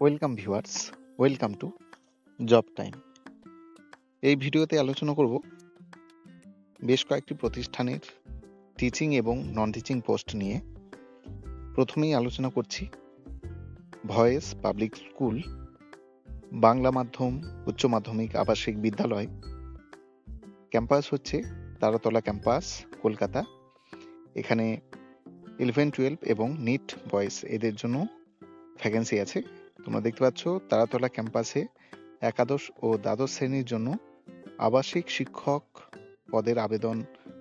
Welcome viewers, welcome to job time. এই ভিডিওতে আলোচনা করব বেশ কয়েকটি প্রতিষ্ঠানের টিচিং এবং নন টিচিং পোস্ট নিয়ে। প্রথমেই আলোচনা করছি ভয়েস পাবলিক স্কুল, বাংলা মাধ্যম উচ্চ মাধ্যমিক আবাসিক বিদ্যালয়। ক্যাম্পাস হচ্ছে তারাতলা ক্যাম্পাস, কলকাতা। এখানে 11-12 এবং নিট বয়েজ এদের জন্য ভ্যাকেন্সি আছে। তোমরা দেখতে পাচ্ছ তারাতলা ক্যাম্পাসে একাদশ ও দ্বাদশ শ্রেণীর জন্য আবাসিক শিক্ষক পদের আবেদন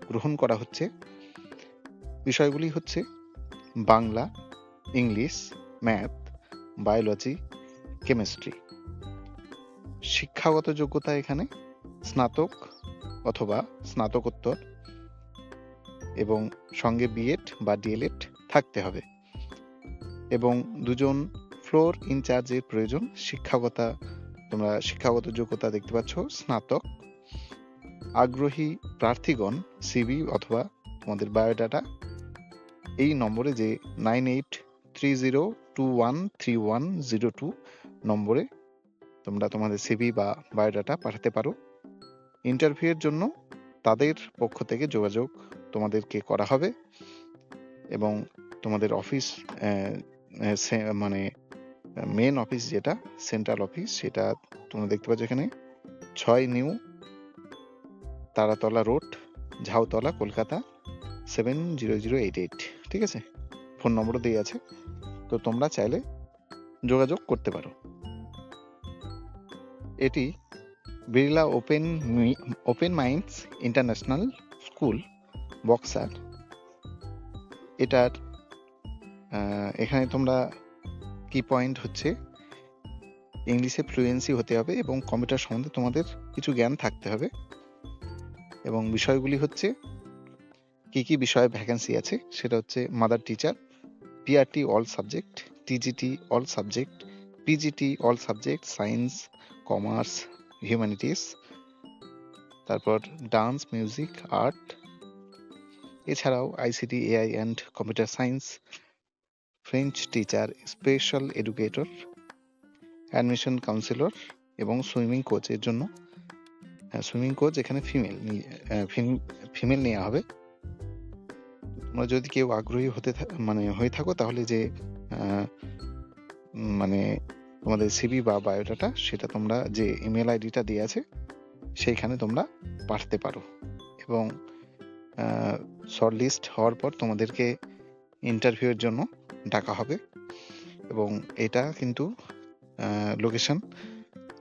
গ্রহণ করা হচ্ছে। বিষয়গুলি হচ্ছে Bangla, English, math, biology, chemistry. শিক্ষাগত যোগ্যতা এখানে স্নাতক অথবা স্নাতকোত্তর এবং সঙ্গে বিএড বা ডিএলএড থাকতে হবে, এবং 2জন ফ্লোর ইনচার্জের প্রয়োজন। তোমরা শিক্ষাগত যোগ্যতা দেখতে পাচ্ছ স্নাতক। আগ্রহী প্রার্থীগণ সিভি অথবা তোমাদের বায়োডাটা এই নম্বরে, যে 9830213102 নম্বরে তোমরা তোমাদের সিভি বা বায়োডাটা পাঠাতে পারো। ইন্টারভিউয়ের জন্য তাদের পক্ষ থেকে যোগাযোগ তোমাদেরকে করা হবে, এবং তোমাদের অফিস মানে মেন অফিস যেটা সেন্ট্রাল অফিস, সেটা তোমরা দেখতে পাচ্ছ এখানে 6 নিউ তারাতলা রোড, ঝাউতলা, কলকাতা 70088। ঠিক আছে, ফোন নম্বরও দিয়ে আছে, তো তোমরা চাইলে যোগাযোগ করতে পারো। এটি Birla open minds international school, boxer. এখানে তোমরা কি পয়েন্ট হচ্ছে ইংলিশে ফ্লুয়েন্সি হতে হবে এবং কম্পিউটার সম্বন্ধে তোমাদের কিছু জ্ঞান থাকতে হবে। এবং বিষয়গুলি হচ্ছে কি কি বিষয়ে ভ্যাকেন্সি আছে, সেটা হচ্ছে mother teacher, PRT all subject, TGT all subject, PGT all subject, science, commerce, humanities, তারপর ডান্স, মিউজিক, আর্ট, এছাড়াও ICT, AI and computer science, French teacher, special educator, admission counsellor এবং সুইমিং কোচের জন্য। সুইমিং কোচ এখানে female নেওয়া হবে। তোমরা যদি কেউ আগ্রহী হয়ে থাকো, তাহলে যে তোমাদের সিভি বা বায়োডাটা, সেটা তোমরা যে ইমেল আইডিটা দিয়ে আছে সেইখানে তোমরা পাঠাতে পারো, এবং শর্ট লিস্ট হওয়ার পর তোমাদেরকে ইন্টারভিউয়ের জন্য ডাকা হবে। এবং এটা কিন্তু লোকেশন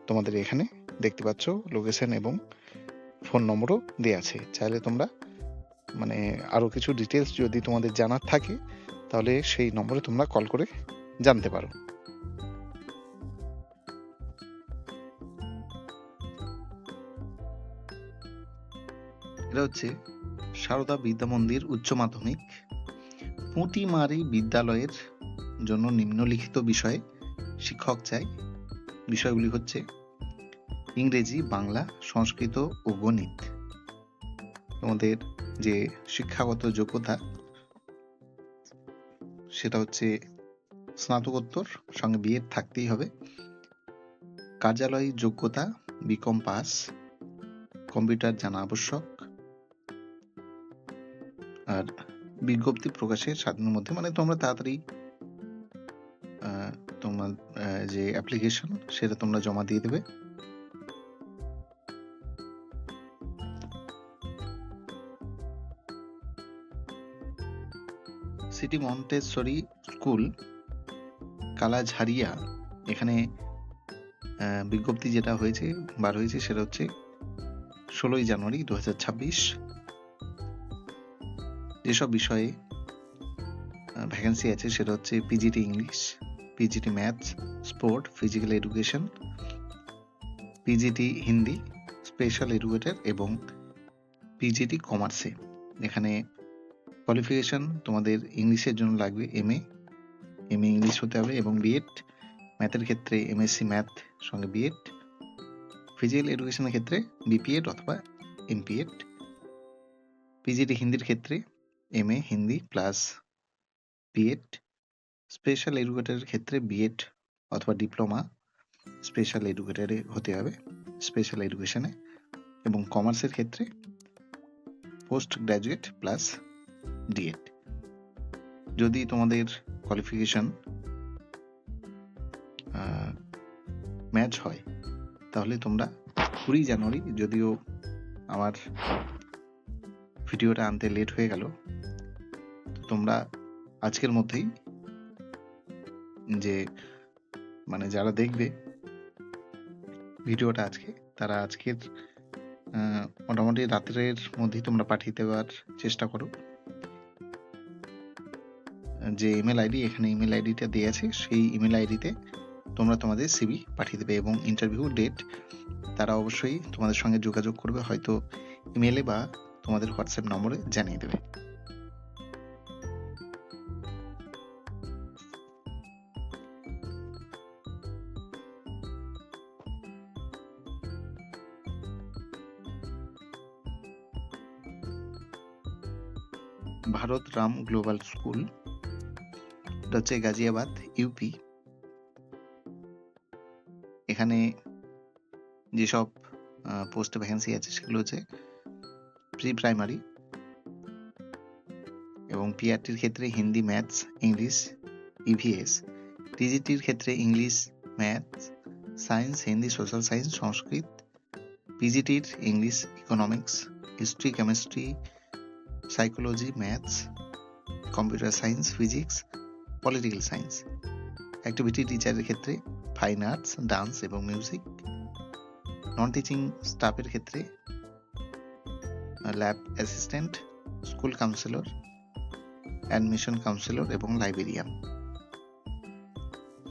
তোমাদের এখানে দেখতে পাচ্ছ, লোকেশন এবং ফোন নম্বরও দেওয়া আছে। চাইলে তোমরা আরো কিছু ডিটেলস যদি তোমাদের জানার থাকে, তাহলে সেই নম্বরে তোমরা কল করে জানতে পারো। এটা হচ্ছে সারদা বিদ্যা মন্দির উচ্চ মাধ্যমিক, পুঁটিমারি বিদ্যালয়ের জন্য নিম্নলিখিত বিষয়ে শিক্ষক চাই। বিষয়গুলি হচ্ছে ইংরেজি, বাংলা, সংস্কৃত ও গণিত। তোমাদের যে শিক্ষাগত যোগ্যতা সেটা হচ্ছে স্নাতকোত্তর, সঙ্গে বিএড থাকতেই হবে। কার্যালয় যোগ্যতা বিকম পাস, কম্পিউটার জানা আবশ্যক। আর বিজ্ঞপ্তি প্রকাশের 7 দিনের মধ্যে, তোমরা তাড়াতাড়ি তোমার যে অ্যাপ্লিকেশন সেটা তোমরা জমা দিয়ে দেবে। সিটি মন্টেসরি স্কুল, কালাঝারিয়া, এখানে বিজ্ঞপ্তি যেটা বার হয়েছে সেটা হচ্ছে 16 জানুয়ারি 2026। যেসব বিষয়ে ভ্যাকেন্সি আছে সেটা হচ্ছে PGT English, PGT maths, sport, physical education, PGT Hindi, special educator এবং পিজিটি কমার্সে। এখানে কোয়ালিফিকেশন তোমাদের ইংলিশের জন্য লাগবে এমএ ইংলিশ হতে হবে, এবং বিএড। ম্যাথের ক্ষেত্রে এমএসসি ম্যাথ সঙ্গে বিএড। ফিজিক্যাল এডুকেশনের ক্ষেত্রে বিপিএড অথবা এমপিএড। পিজিটি হিন্দির ক্ষেত্রে MA Hindi plus BEd. Special এডুকেটরের ক্ষেত্রে বিএড অথবা ডিপ্লোমা স্পেশাল এডুকেটরে হতে হবে, স্পেশাল এডুকেশনে। এবং কমার্সের ক্ষেত্রে পোস্ট গ্র্যাজুয়েট প্লাস ডিএড। যদি তোমাদের কোয়ালিফিকেশন ম্যাচ হয় তাহলে তোমরা 20 জানুয়ারি, যদিও আমার ভিডিওটা আনতে লেট হয়ে গেল, তোমরা আজকের মধ্যেই, যে মানে যারা দেখবে ভিডিওটা আজকে, তারা আজকের মোটামুটি রাত্রের মধ্যেই তোমরা পাঠিয়ে দেওয়ার চেষ্টা করো। যে ইমেল আইডি, এখানে ইমেল আইডিটা দেওয়া আছে, সেই ইমেল আইডিতে তোমরা তোমাদের সিভি পাঠিয়ে দেবে এবং ইন্টারভিউ ডেট তারা অবশ্যই তোমাদের সঙ্গে যোগাযোগ করবে, হয়তো ইমেলে বা তোমাদের হোয়াটসঅ্যাপ নম্বরে জানিয়ে দেবে। ভারত রাম গ্লোবাল স্কুল, এটা হচ্ছে গাজিয়াবাদ, ইউপি। এখানে যেসব পোস্টে ভ্যাকেন্সি আছে সেগুলো হচ্ছে প্রি প্রাইমারি এবং পিআরটির ক্ষেত্রে হিন্দি, ম্যাথস, ইংলিশ, ইভিএস। টিজিটির ক্ষেত্রে English, maths, science, Hindi, social science, Sanskrit. পিজিটির English, economics, history, chemistry, psychology, maths, computer science, physics, political science. Activity টিচারের ক্ষেত্রে ফাইন আর্টস, ডান্স এবং মিউজিক। নন টিচিং স্টাফের ক্ষেত্রে lab assistant, school counsellor, admission counsellor এবং librarian.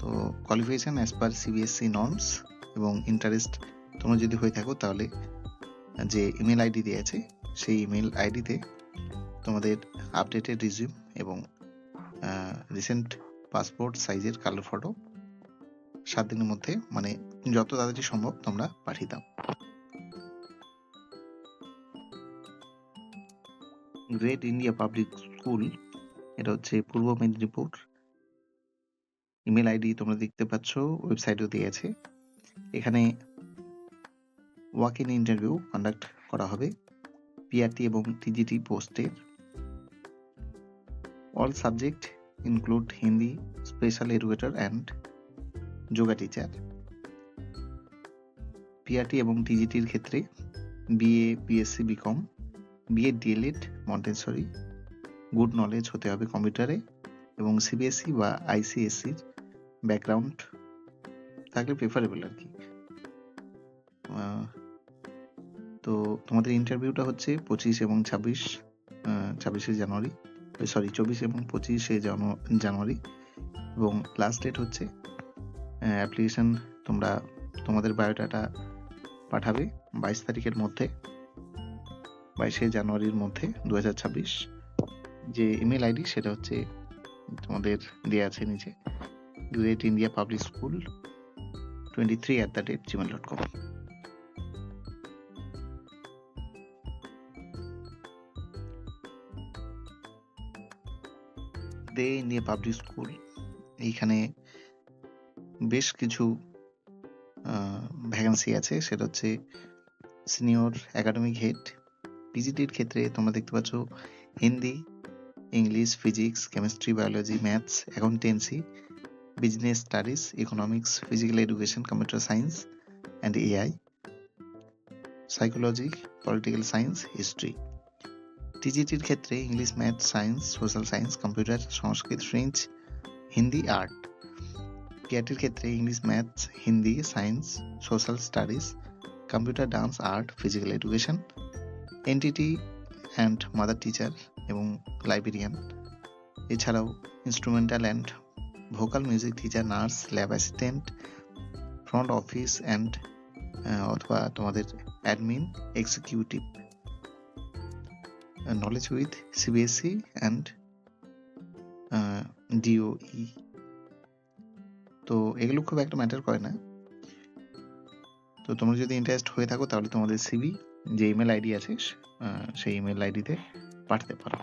তো qualification as per CBSE norms এবং interest তোমরা যদি হয়ে থাকো তাহলে যে ইমেল আইডি দেওয়া আছে সেই ইমেল আইডিতে তোমাদের আপডেটেড রিজিউম এবং রিসেন্ট পাসপোর্ট সাইজের কালার ফটো 7 দিনের মধ্যে, মানে যত তাড়াতাড়ি সম্ভব তোমরা পাঠিয়ে দাও। গ্রেট ইন্ডিয়া পাবলিক স্কুল, এটা হচ্ছে পূর্ব মেদিনীপুর। ইমেল আইডি তোমরা দেখতে পাচ্ছ, ওয়েবসাইটেও দিয়ে আছে। এখানে ওয়াক ইন ইন্টারভিউ কন্ডাক্ট করা হবে পিআরটি এবং টিজিটি পোস্টের। All subject include Hindi, special educator and yoga teacher. PRT এবং টিজিটির ক্ষেত্রে BA, BSc, BCom, BEd, DElEd, Montessori, good knowledge হতে হবে কম্পিউটারে এবং সিবিএসসি বা আইসিএসসির ব্যাকগ্রাউন্ড থাকলে প্রেফারেবল আর কি। তো তোমাদের ইন্টারভিউটা হচ্ছে 25 এবং 26 জানুয়ারি, 24 এবং 25 জানুয়ারি, এবং লাস্ট ডেট হচ্ছে অ্যাপ্লিকেশন তোমরা তোমাদের বায়োডাটা পাঠাবে 22 তারিখের মধ্যে, 22 জানুয়ারির মধ্যে 2026। যে ইমেল আইডি সেটা হচ্ছে তোমাদের দেওয়া আছে নিচে, great India public school 23@gmail.com। দে ইন্ডিয়া পাবলিক স্কুল, এইখানে বেশ কিছু ভ্যাকেন্সি আছে, সেটা হচ্ছে সিনিয়র একাডেমিক হেড। পিজিটির ক্ষেত্রে তোমরা দেখতে পাচ্ছ Hindi, English, physics, chemistry, biology, maths, accountancy, business studies, economics, physical education, computer science and AI, psychology, political science, history. টিজিটির ক্ষেত্রে English, maths, science, social science, computer, Sanskrit, French, Hindi, art. পিআরটির ক্ষেত্রে English, maths, Hindi, science, social studies, computer, dance, art, physical education, NTT and mother teacher এবং librarian. এছাড়াও instrumental and vocal music teacher, nurse, lab assistant, front office and অথবা তোমাদের admin, executive, knowledge with CBSE and DOE. তো এগুলো খুব একটা matter করে না। তো তোমরা যদি ইন্টারেস্ট হয়ে থাকো তাহলে তোমাদের সিভি যে ইমেল আইডি আছে সেই ইমেল আইডিতে পাঠাতে পারো।